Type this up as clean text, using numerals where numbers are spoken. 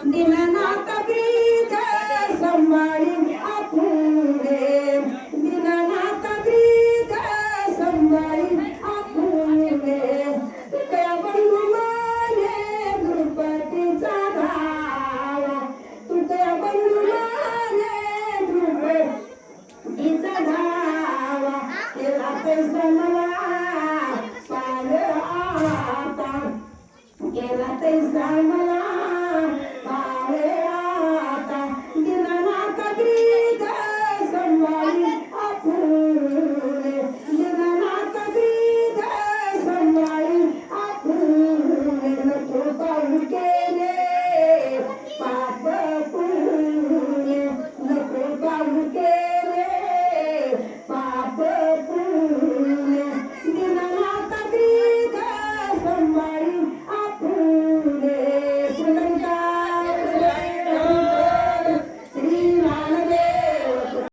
दीनानाथ ब्रीद संभाळी आपुले दीनानाथ ब्रीद संभाळी आपुले तुझ्या बंधुमाने द्रुपदीचा धावा तुझ्या बंधुमाने द्रुपदीचा धावा केला पैसा मला पाल आता केला पैसा मला